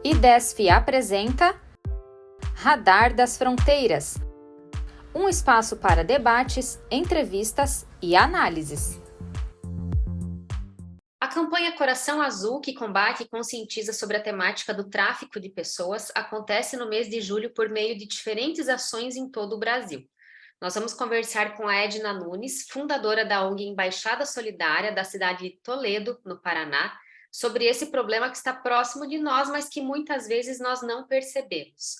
IDESF apresenta Radar das Fronteiras, um espaço para debates, entrevistas e análises. A campanha Coração Azul, que combate e conscientiza sobre a temática do tráfico de pessoas, acontece no mês de julho por meio de diferentes ações em todo o Brasil. Nós vamos conversar com a Edna Nunes, fundadora da ONG Embaixada Solidária da cidade de Toledo, no Paraná, sobre esse problema que está próximo de nós, mas que muitas vezes nós não percebemos.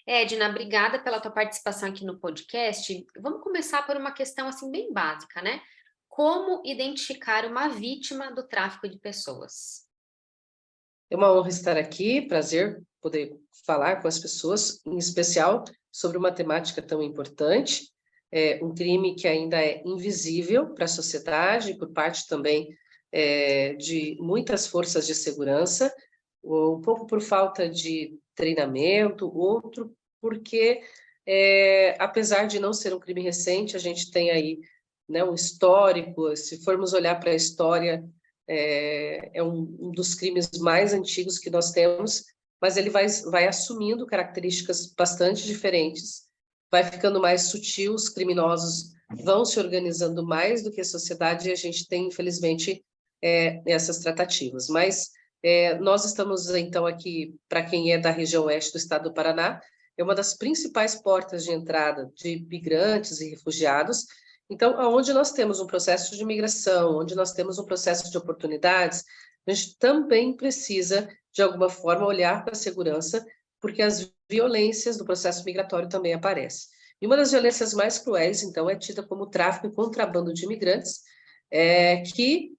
Edna, obrigada pela tua participação aqui no podcast. Vamos começar por uma questão assim bem básica, né? Como identificar uma vítima do tráfico de pessoas? É uma honra estar aqui, prazer poder falar com as pessoas, em especial sobre uma temática tão importante, um crime que ainda é invisível para a sociedade, por parte também de muitas forças de segurança, um pouco por falta de treinamento, outro porque, apesar de não ser um crime recente, a gente tem aí, né, um histórico. Se formos olhar para a história, é um dos crimes mais antigos que nós temos, mas ele vai assumindo características bastante diferentes, vai ficando mais sutil, os criminosos vão se organizando mais do que a sociedade, e a gente tem, infelizmente, essas tratativas. Mas nós estamos, então, aqui, para quem é da região oeste do estado do Paraná, é uma das principais portas de entrada de migrantes e refugiados. Então, onde nós temos um processo de migração, onde nós temos um processo de oportunidades, a gente também precisa, de alguma forma, olhar para a segurança, porque as violências do processo migratório também aparecem. E uma das violências mais cruéis, então, é tida como tráfico e contrabando de imigrantes, que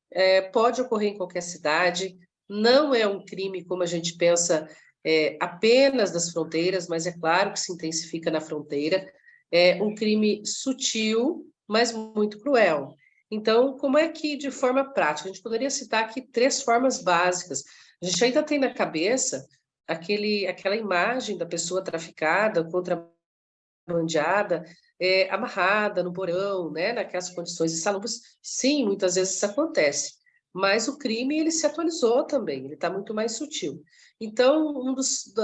pode ocorrer em qualquer cidade, não é um crime, como a gente pensa, apenas das fronteiras, mas é claro que se intensifica na fronteira, é um crime sutil, mas muito cruel. Então, como é que, de forma prática, a gente poderia citar aqui 3 formas básicas. A gente ainda tem na cabeça aquela imagem da pessoa traficada, contrabandeada, amarrada no porão, né, naquelas condições insalubres. Sim, muitas vezes isso acontece, mas o crime ele se atualizou também, ele está muito mais sutil. Então,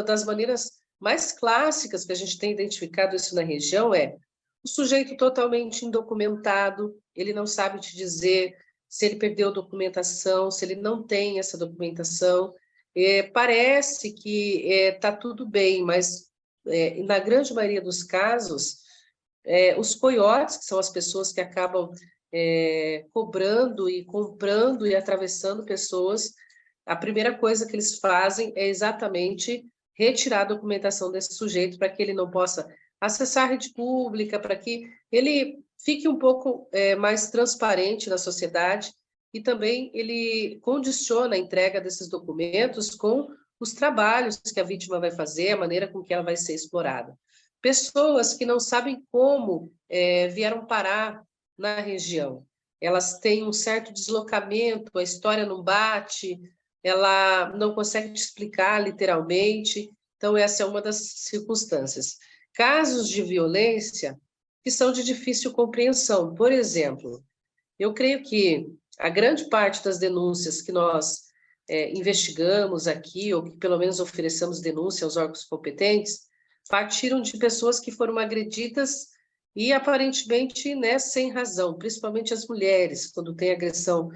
das maneiras mais clássicas que a gente tem identificado isso na região é o sujeito totalmente indocumentado, ele não sabe te dizer se ele perdeu documentação, se ele não tem essa documentação. Parece que está tudo bem, mas na grande maioria dos casos, os coiotes, que são as pessoas que acabam cobrando e comprando e atravessando pessoas, a primeira coisa que eles fazem é exatamente retirar a documentação desse sujeito para que ele não possa acessar a rede pública, para que ele fique um pouco mais transparente na sociedade, e também ele condiciona a entrega desses documentos com os trabalhos que a vítima vai fazer, a maneira com que ela vai ser explorada. Pessoas que não sabem como vieram parar na região, elas têm um certo deslocamento, a história não bate, ela não consegue te explicar literalmente, então essa é uma das circunstâncias. Casos de violência que são de difícil compreensão. Por exemplo, eu creio que a grande parte das denúncias que nós investigamos aqui, ou que pelo menos oferecemos denúncia aos órgãos competentes, partiram de pessoas que foram agredidas e aparentemente, né, sem razão, principalmente as mulheres, quando tem agressão,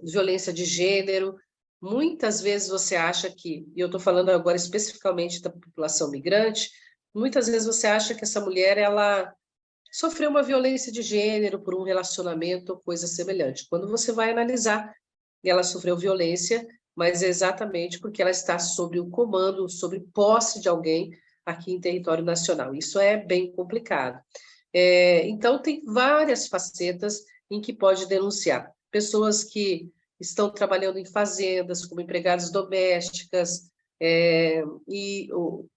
violência de gênero. Muitas vezes você acha que, e eu estou falando agora especificamente da população migrante, muitas vezes você acha que essa mulher, ela sofreu uma violência de gênero por um relacionamento ou coisa semelhante. Quando você vai analisar, ela sofreu violência, mas é exatamente porque ela está sob o comando, sob posse de alguém aqui em território nacional. Isso é bem complicado. Então, tem várias facetas em que pode denunciar. Pessoas que estão trabalhando em fazendas, como empregadas domésticas, ou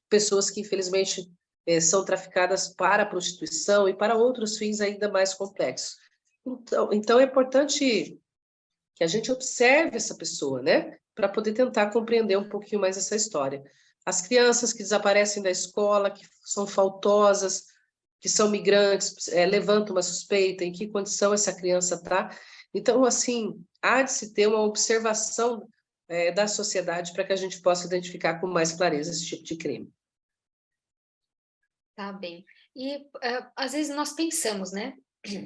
pessoas que, infelizmente, são traficadas para a prostituição e para outros fins ainda mais complexos. Então é importante que a gente observe essa pessoa, né, para poder tentar compreender um pouquinho mais essa história. As crianças que desaparecem da escola, que são faltosas, que são migrantes, levantam uma suspeita, em que condição essa criança está. Então, assim, há de se ter uma observação da sociedade para que a gente possa identificar com mais clareza esse tipo de crime. Tá bem. E às vezes nós pensamos, né?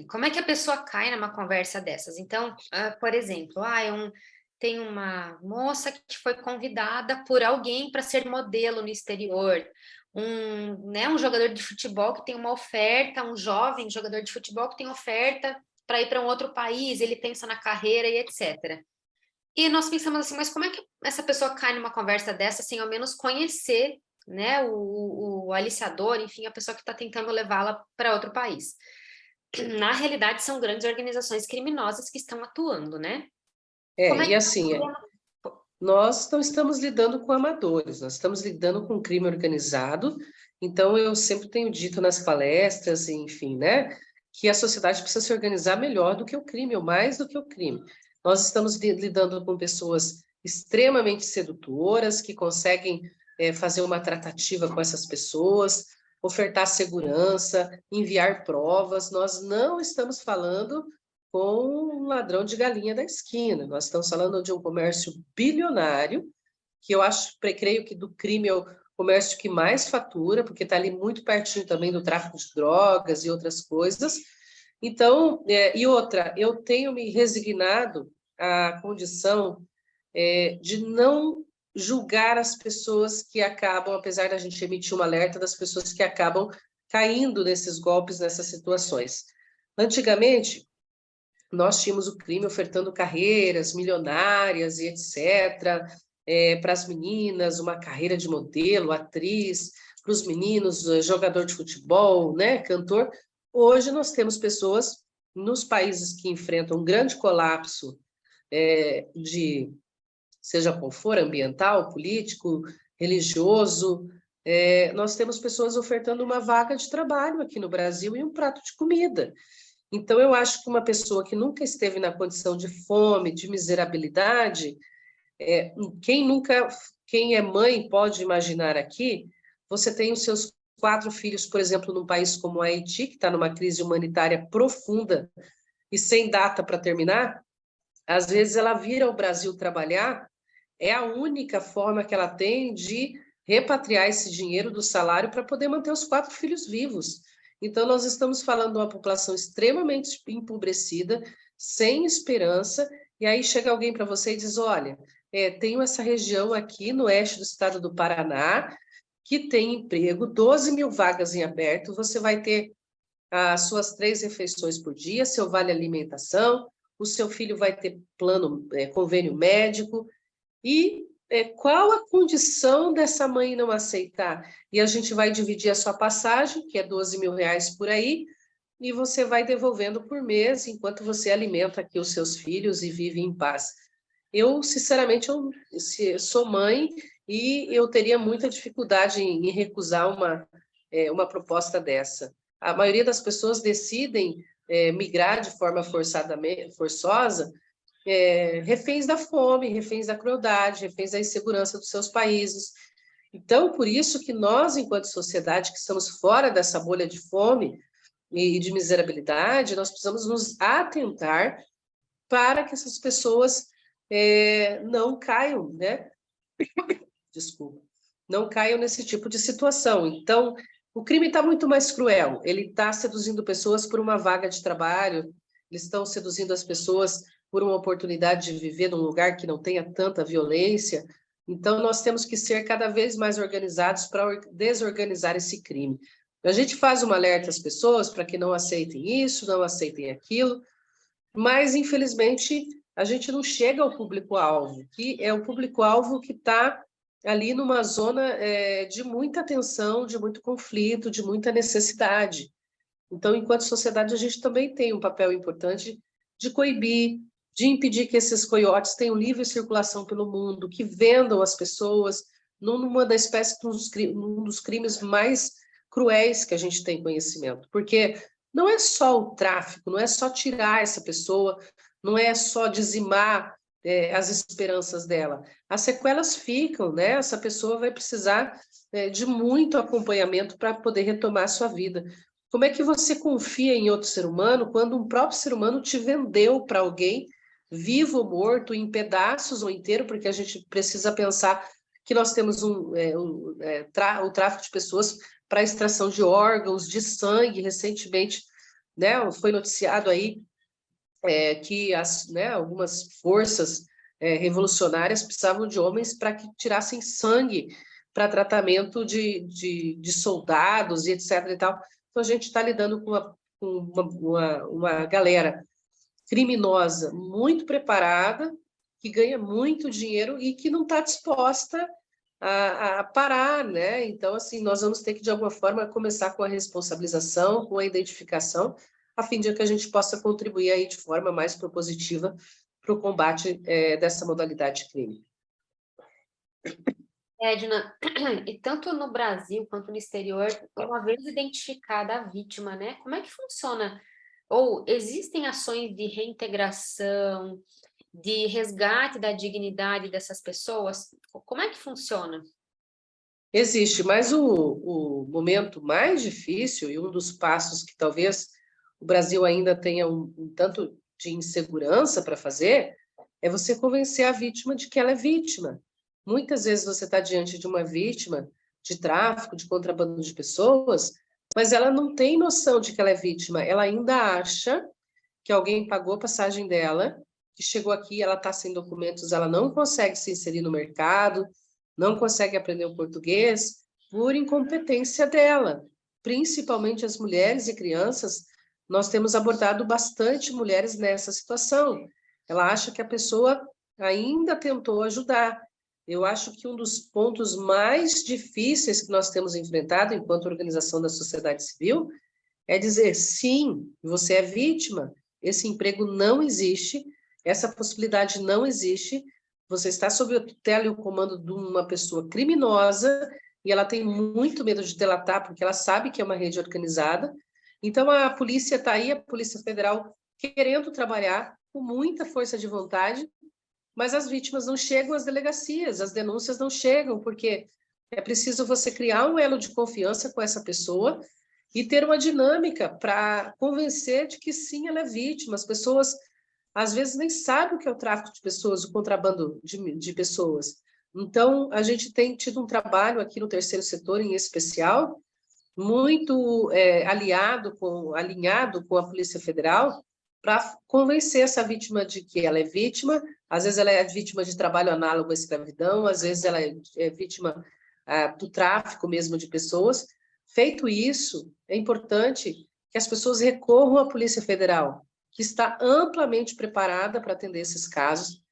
Como é que a pessoa cai numa conversa dessas? Então, por exemplo, tem uma moça que foi convidada por alguém para ser modelo no exterior, um jogador de futebol que tem uma oferta, um jovem jogador de futebol que tem oferta para ir para um outro país, ele pensa na carreira e etc. E nós pensamos assim, mas como é que essa pessoa cai numa conversa dessa sem ao menos conhecer, né, o aliciador, enfim, a pessoa que está tentando levá-la para outro país? Na realidade, são grandes organizações criminosas que estão atuando, né? Como é E que assim, nós não estamos lidando com amadores, nós estamos lidando com crime organizado, então eu sempre tenho dito nas palestras, enfim, né, que a sociedade precisa se organizar melhor do que o crime, ou mais do que o crime. Nós estamos lidando com pessoas extremamente sedutoras, que conseguem fazer uma tratativa com essas pessoas, ofertar segurança, enviar provas. Nós não estamos falando com um ladrão de galinha da esquina. Nós estamos falando de um comércio bilionário, que eu creio que do crime é o comércio que mais fatura, porque está ali muito pertinho também do tráfico de drogas e outras coisas. Então, e outra, eu tenho me resignado à condição de não julgar as pessoas que acabam, apesar da gente emitir um alerta, das pessoas que acabam caindo nesses golpes, nessas situações. Antigamente, nós tínhamos o crime ofertando carreiras milionárias e etc., para as meninas, uma carreira de modelo, atriz, para os meninos, jogador de futebol, né, cantor. Hoje nós temos pessoas nos países que enfrentam um grande colapso seja qual for, ambiental, político, religioso, nós temos pessoas ofertando uma vaga de trabalho aqui no Brasil e um prato de comida. Então, eu acho que uma pessoa que nunca esteve na condição de fome, de miserabilidade, quem é mãe pode imaginar aqui, você tem os seus 4 filhos, por exemplo, num país como o Haiti, que está numa crise humanitária profunda e sem data para terminar, às vezes ela vir ao Brasil trabalhar, é a única forma que ela tem de repatriar esse dinheiro do salário para poder manter os 4 filhos vivos. Então, nós estamos falando de uma população extremamente empobrecida, sem esperança, e aí chega alguém para você e diz, olha, tenho essa região aqui no oeste do estado do Paraná, que tem emprego, 12 mil vagas em aberto, você vai ter as suas 3 refeições por dia, seu vale alimentação, o seu filho vai ter convênio médico, e qual a condição dessa mãe não aceitar? E a gente vai dividir a sua passagem, que é 12 mil reais por aí, e você vai devolvendo por mês, enquanto você alimenta aqui os seus filhos e vive em paz. Eu, sinceramente, sou mãe e eu teria muita dificuldade em recusar uma proposta dessa. A maioria das pessoas decidem migrar de forma forçosa, reféns da fome, reféns da crueldade, reféns da insegurança dos seus países. Então, por isso que nós, enquanto sociedade, que estamos fora dessa bolha de fome e de miserabilidade, nós precisamos nos atentar para que essas pessoas não caiam, né? Desculpa, não caiam nesse tipo de situação. Então, o crime está muito mais cruel. Ele está seduzindo pessoas por uma vaga de trabalho, eles estão seduzindo as pessoas por uma oportunidade de viver num lugar que não tenha tanta violência. Então, nós temos que ser cada vez mais organizados para desorganizar esse crime. A gente faz um alerta às pessoas para que não aceitem isso, não aceitem aquilo, mas, infelizmente, a gente não chega ao público-alvo, que é o público-alvo que está ali numa zona de muita tensão, de muito conflito, de muita necessidade. Então, enquanto sociedade, a gente também tem um papel importante de coibir, de impedir que esses coiotes tenham livre circulação pelo mundo, que vendam as pessoas numa da espécie um dos crimes mais cruéis que a gente tem conhecimento. Porque não é só o tráfico, não é só tirar essa pessoa, não é só dizimar as esperanças dela. As sequelas ficam, né? Essa pessoa vai precisar de muito acompanhamento para poder retomar a sua vida. Como é que você confia em outro ser humano quando um próprio ser humano te vendeu para alguém, vivo ou morto, em pedaços ou inteiro, porque a gente precisa pensar que nós temos o tráfico de pessoas para extração de órgãos, de sangue. Recentemente, né, foi noticiado aí que algumas forças revolucionárias precisavam de homens para que tirassem sangue para tratamento de soldados e etc. e tal. Então, a gente está lidando com uma galera criminosa muito preparada, que ganha muito dinheiro e que não está disposta a parar, né? Então, assim, nós vamos ter que, de alguma forma, começar com a responsabilização, com a identificação, a fim de que a gente possa contribuir aí de forma mais propositiva para o combate dessa modalidade de crime. Edna, e tanto no Brasil quanto no exterior, uma vez identificada a vítima, né? Como é que funciona? Ou existem ações de reintegração, de resgate da dignidade dessas pessoas? Como é que funciona? Existe, mas o momento mais difícil e um dos passos que talvez o Brasil ainda tenha um tanto de insegurança para fazer é você convencer a vítima de que ela é vítima. Muitas vezes você está diante de uma vítima de tráfico, de contrabando de pessoas, mas ela não tem noção de que ela é vítima. Ela ainda acha que alguém pagou a passagem dela, que chegou aqui, ela está sem documentos, ela não consegue se inserir no mercado, não consegue aprender o português por incompetência dela. Principalmente as mulheres e crianças, nós temos abordado bastante mulheres nessa situação. Ela acha que a pessoa ainda tentou ajudar. Eu acho que um dos pontos mais difíceis que nós temos enfrentado enquanto organização da sociedade civil é dizer, sim, você é vítima, esse emprego não existe, essa possibilidade não existe, você está sob a tutela e o comando de uma pessoa criminosa e ela tem muito medo de delatar porque ela sabe que é uma rede organizada. Então, a polícia está aí, a Polícia Federal, querendo trabalhar com muita força de vontade, mas as vítimas não chegam às delegacias, as denúncias não chegam, porque é preciso você criar um elo de confiança com essa pessoa e ter uma dinâmica para convencer de que sim, ela é vítima. As pessoas, às vezes, nem sabem o que é o tráfico de pessoas, o contrabando de pessoas. Então, a gente tem tido um trabalho aqui no terceiro setor, em especial, muito alinhado com a Polícia Federal, para convencer essa vítima de que ela é vítima. Às vezes ela é vítima de trabalho análogo à escravidão, às vezes ela é vítima do tráfico mesmo de pessoas. Feito isso, é importante que as pessoas recorram à Polícia Federal, que está amplamente preparada para atender esses casos.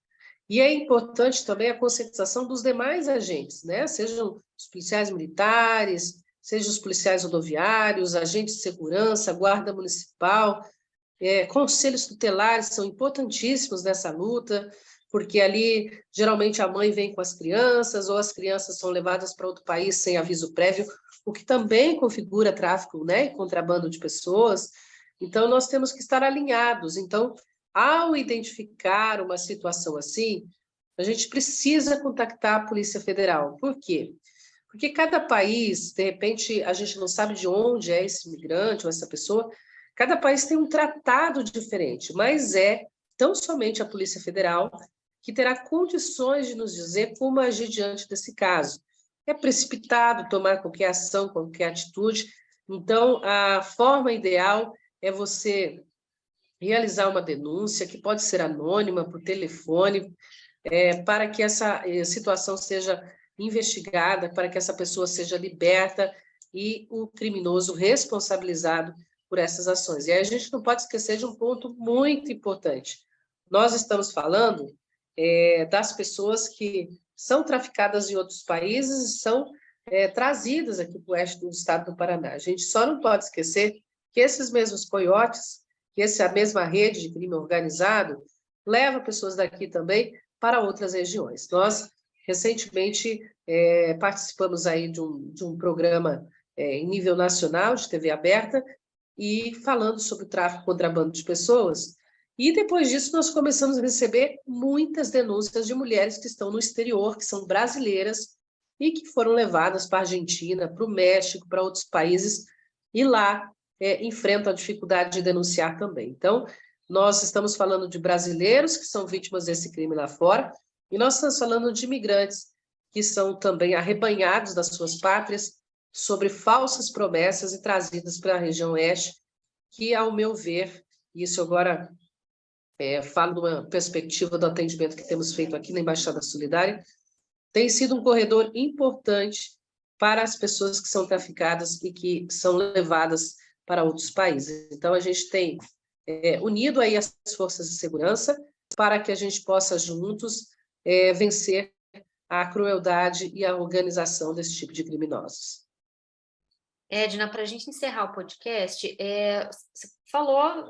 E é importante também a conscientização dos demais agentes, né? Sejam os policiais militares, sejam os policiais rodoviários, agentes de segurança, guarda municipal, conselhos tutelares são importantíssimos nessa luta, porque ali geralmente a mãe vem com as crianças, ou as crianças são levadas para outro país sem aviso prévio, o que também configura tráfico, né, e contrabando de pessoas. Então, nós temos que estar alinhados. Então, ao identificar uma situação assim, a gente precisa contactar a Polícia Federal. Por quê? Porque cada país, de repente, a gente não sabe de onde é esse migrante ou essa pessoa, cada país tem um tratado diferente, mas é tão somente a Polícia Federal que terá condições de nos dizer como agir diante desse caso. É precipitado tomar qualquer ação, qualquer atitude, então a forma ideal é você realizar uma denúncia, que pode ser anônima, por telefone, para que essa situação seja investigada, para que essa pessoa seja liberta e o criminoso responsabilizado por essas ações. E aí a gente não pode esquecer de um ponto muito importante. Nós estamos falando das pessoas que são traficadas em outros países e são trazidas aqui para o oeste do estado do Paraná. A gente só não pode esquecer que esses mesmos coiotes, que essa mesma rede de crime organizado, leva pessoas daqui também para outras regiões. Nós, recentemente, participamos aí de um programa em nível nacional de TV aberta e falando sobre o tráfico e contrabando de pessoas. E depois disso, nós começamos a receber muitas denúncias de mulheres que estão no exterior, que são brasileiras e que foram levadas para a Argentina, para o México, para outros países, e lá enfrentam a dificuldade de denunciar também. Então, nós estamos falando de brasileiros que são vítimas desse crime lá fora, e nós estamos falando de imigrantes que são também arrebanhados das suas pátrias sobre falsas promessas e trazidas para a região oeste, que, ao meu ver, isso agora falo de uma perspectiva do atendimento que temos feito aqui na Embaixada Solidária, tem sido um corredor importante para as pessoas que são traficadas e que são levadas para outros países. Então, a gente tem unido aí as forças de segurança para que a gente possa juntos vencer a crueldade e a organização desse tipo de criminosos. Edna, para a gente encerrar o podcast, você falou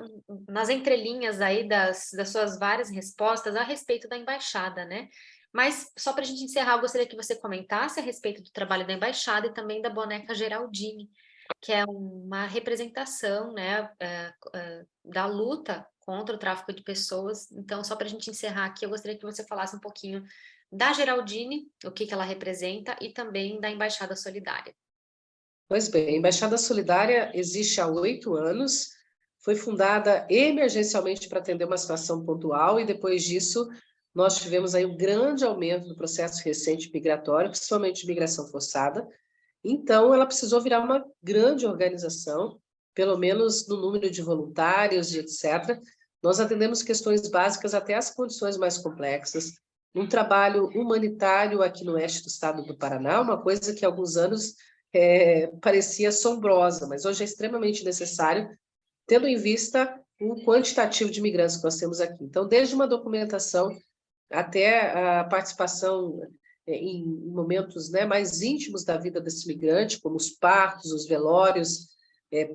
nas entrelinhas aí das suas várias respostas a respeito da embaixada, né? Mas só para a gente encerrar, eu gostaria que você comentasse a respeito do trabalho da embaixada e também da boneca Geraldine, que é uma representação, né, da luta contra o tráfico de pessoas. Então, só para a gente encerrar aqui, eu gostaria que você falasse um pouquinho da Geraldine, o que ela representa, e também da Embaixada Solidária. Pois bem, a Embaixada Solidária existe há 8 anos, foi fundada emergencialmente para atender uma situação pontual, e depois disso nós tivemos aí um grande aumento do processo recente migratório, principalmente de migração forçada. Então, ela precisou virar uma grande organização, pelo menos no número de voluntários e etc. Nós atendemos questões básicas até as condições mais complexas, um trabalho humanitário aqui no oeste do estado do Paraná, uma coisa que há alguns anos parecia assombrosa, mas hoje é extremamente necessário, tendo em vista o quantitativo de imigrantes que nós temos aqui. Então, desde uma documentação até a participação em momentos, né, mais íntimos da vida desse migrante, como os partos, os velórios,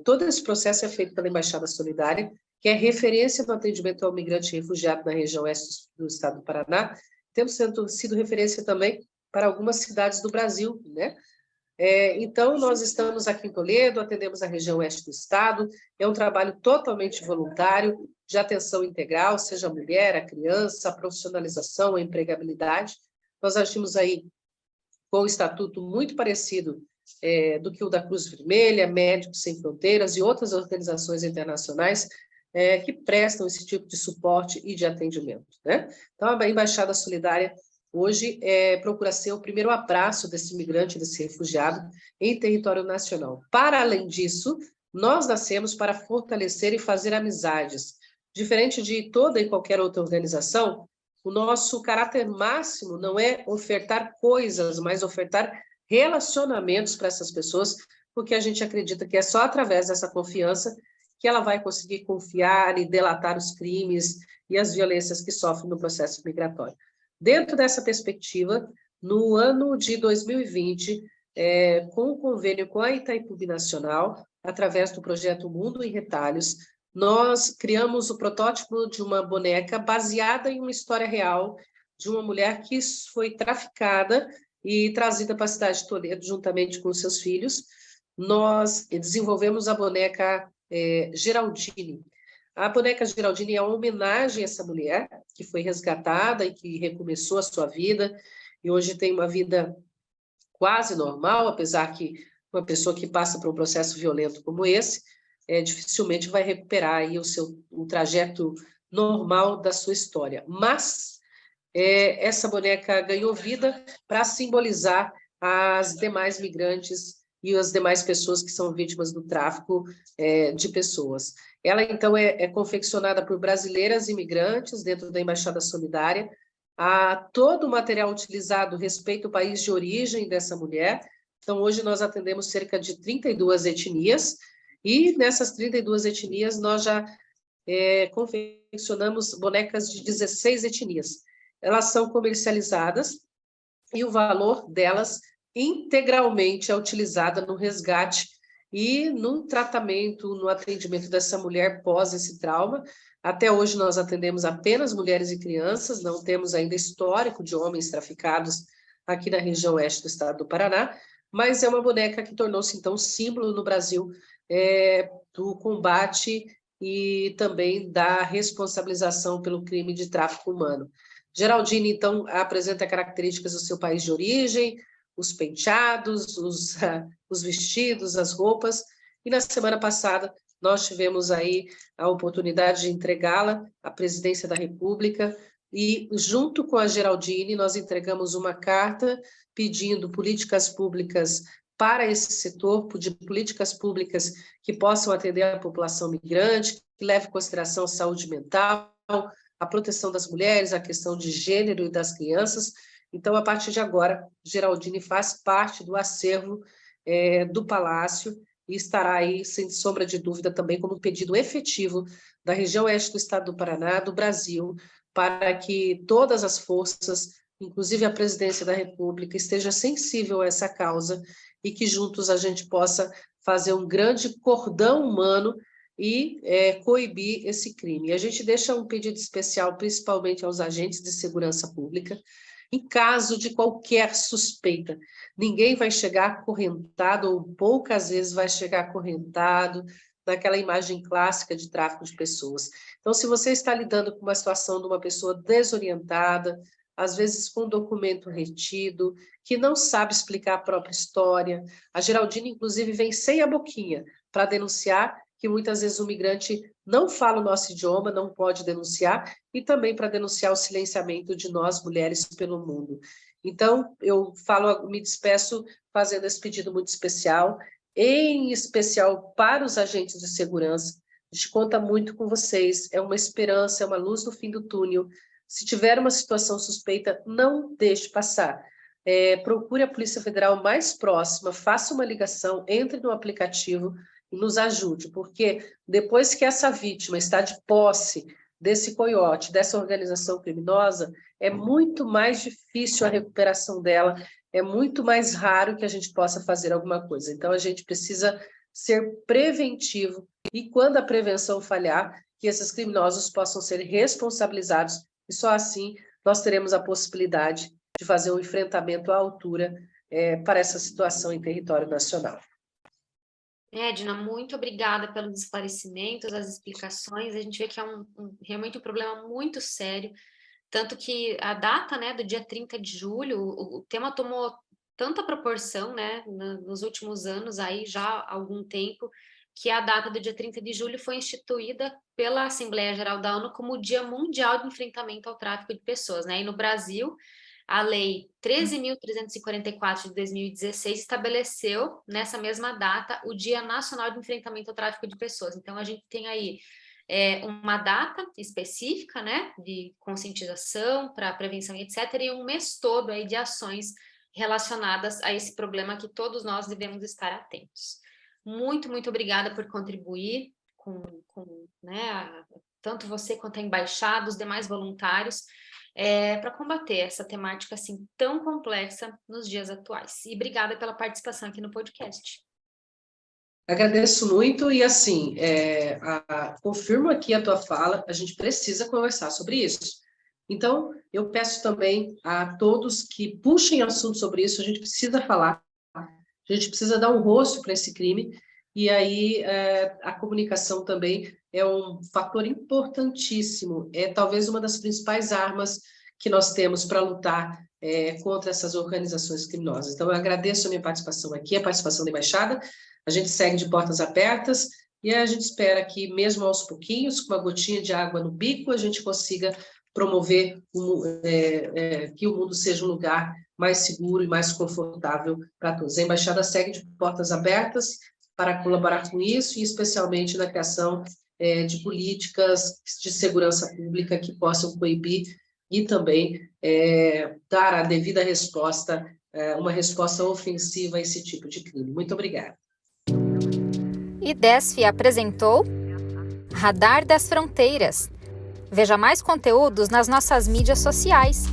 todo esse processo é feito pela Embaixada Solidária, que é referência no atendimento ao migrante refugiado na região oeste do estado do Paraná, tendo sido referência também para algumas cidades do Brasil, né? Então, nós estamos aqui em Toledo, atendemos a região oeste do estado, é um trabalho totalmente voluntário, de atenção integral, seja a mulher, a criança, a profissionalização, a empregabilidade. Nós agimos aí com um estatuto muito parecido do que o da Cruz Vermelha, Médicos Sem Fronteiras e outras organizações internacionais que prestam esse tipo de suporte e de atendimento, né? Então, a Embaixada Solidária hoje procura ser o primeiro abraço desse imigrante, desse refugiado em território nacional. Para além disso, nós nascemos para fortalecer e fazer amizades. Diferente de toda e qualquer outra organização, o nosso caráter máximo não é ofertar coisas, mas ofertar relacionamentos para essas pessoas, porque a gente acredita que é só através dessa confiança que ela vai conseguir confiar e delatar os crimes e as violências que sofre no processo migratório. Dentro dessa perspectiva, no ano de 2020, com o convênio com a Itaipu Nacional, através do projeto Mundo em Retalhos, nós criamos o protótipo de uma boneca baseada em uma história real de uma mulher que foi traficada e trazida para a cidade de Toledo, juntamente com seus filhos. Nós desenvolvemos a boneca Geraldine. A boneca Geraldine é uma homenagem a essa mulher que foi resgatada e que recomeçou a sua vida e hoje tem uma vida quase normal, apesar que uma pessoa que passa por um processo violento como esse dificilmente vai recuperar aí o trajeto normal da sua história. Mas essa boneca ganhou vida para simbolizar as demais migrantes e as demais pessoas que são vítimas do tráfico de pessoas. Ela, então, é confeccionada por brasileiras imigrantes dentro da Embaixada Solidária. Todo o material utilizado respeita o país de origem dessa mulher. Então, hoje nós atendemos cerca de 32 etnias, e nessas 32 etnias nós já confeccionamos bonecas de 16 etnias. Elas são comercializadas e o valor delas integralmente é utilizada no resgate e no tratamento, no atendimento dessa mulher pós esse trauma. Até hoje nós atendemos apenas mulheres e crianças, não temos ainda histórico de homens traficados aqui na região oeste do estado do Paraná, mas é uma boneca que tornou-se então símbolo no Brasil do combate e também da responsabilização pelo crime de tráfico humano. Geraldine, então, apresenta características do seu país de origem, os penteados, os vestidos, as roupas, e na semana passada nós tivemos aí a oportunidade de entregá-la à presidência da República e, junto com a Geraldine, nós entregamos uma carta pedindo políticas públicas para esse setor, de políticas públicas que possam atender a população migrante, que leve em consideração a saúde mental, a proteção das mulheres, a questão de gênero e das crianças. Então, a partir de agora, Geraldine faz parte do acervo do Palácio e estará aí, sem sombra de dúvida, também como um pedido efetivo da região oeste do estado do Paraná, do Brasil, para que todas as forças, inclusive a presidência da República, esteja sensível a essa causa e que juntos a gente possa fazer um grande cordão humano e coibir esse crime. E a gente deixa um pedido especial, principalmente aos agentes de segurança pública, em caso de qualquer suspeita. Ninguém vai chegar acorrentado, ou poucas vezes vai chegar acorrentado, naquela imagem clássica de tráfico de pessoas. Então, se você está lidando com uma situação de uma pessoa desorientada, às vezes com um documento retido, que não sabe explicar a própria história, a Geraldine, inclusive, vem sem a boquinha para denunciar que muitas vezes o migrante não fala o nosso idioma, não pode denunciar, e também para denunciar o silenciamento de nós, mulheres, pelo mundo. Então, eu me despeço fazendo esse pedido muito especial, em especial para os agentes de segurança. A gente conta muito com vocês, é uma esperança, é uma luz no fim do túnel. Se tiver uma situação suspeita, não deixe passar. Procure a Polícia Federal mais próxima, faça uma ligação, entre no aplicativo e nos ajude, porque depois que essa vítima está de posse desse coiote, dessa organização criminosa, é muito mais difícil a recuperação dela, é muito mais raro que a gente possa fazer alguma coisa. Então, a gente precisa ser preventivo e, quando a prevenção falhar, que esses criminosos possam ser responsabilizados e só assim nós teremos a possibilidade de fazer um enfrentamento à altura para essa situação em território nacional. Edna, muito obrigada pelos esclarecimentos, as explicações. A gente vê que é realmente um problema muito sério, tanto que a data, né, do dia 30 de julho, o tema tomou tanta proporção, né, nos últimos anos, aí já há algum tempo, que a data do dia 30 de julho foi instituída pela Assembleia Geral da ONU como o Dia Mundial de Enfrentamento ao Tráfico de Pessoas, né? E no Brasil, a Lei 13.344 de 2016 estabeleceu, nessa mesma data, o Dia Nacional de Enfrentamento ao Tráfico de Pessoas. Então, a gente tem aí uma data específica, né, de conscientização para prevenção e etc., e um mês todo aí de ações relacionadas a esse problema que todos nós devemos estar atentos. Muito, muito obrigada por contribuir com tanto você quanto a embaixada, os demais voluntários, para combater essa temática assim tão complexa nos dias atuais. E obrigada pela participação aqui no podcast. Agradeço muito e, assim, confirmo aqui a tua fala, a gente precisa conversar sobre isso. Então, eu peço também a todos que puxem assunto sobre isso, a gente precisa falar, a gente precisa dar um rosto para esse crime, e aí a comunicação também é um fator importantíssimo, é talvez uma das principais armas que nós temos para lutar contra essas organizações criminosas. Então, eu agradeço a minha participação aqui, a participação da embaixada, a gente segue de portas abertas, e a gente espera que, mesmo aos pouquinhos, com uma gotinha de água no bico, a gente consiga promover que o mundo seja um lugar mais seguro e mais confortável para todos. A embaixada segue de portas abertas para colaborar com isso, e especialmente na criação de políticas de segurança pública que possam coibir e também dar a devida resposta, uma resposta ofensiva a esse tipo de crime. Muito obrigada. IDESF apresentou Radar das Fronteiras. Veja mais conteúdos nas nossas mídias sociais.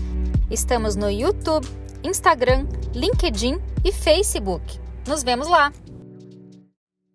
Estamos no YouTube, Instagram, LinkedIn e Facebook. Nos vemos lá!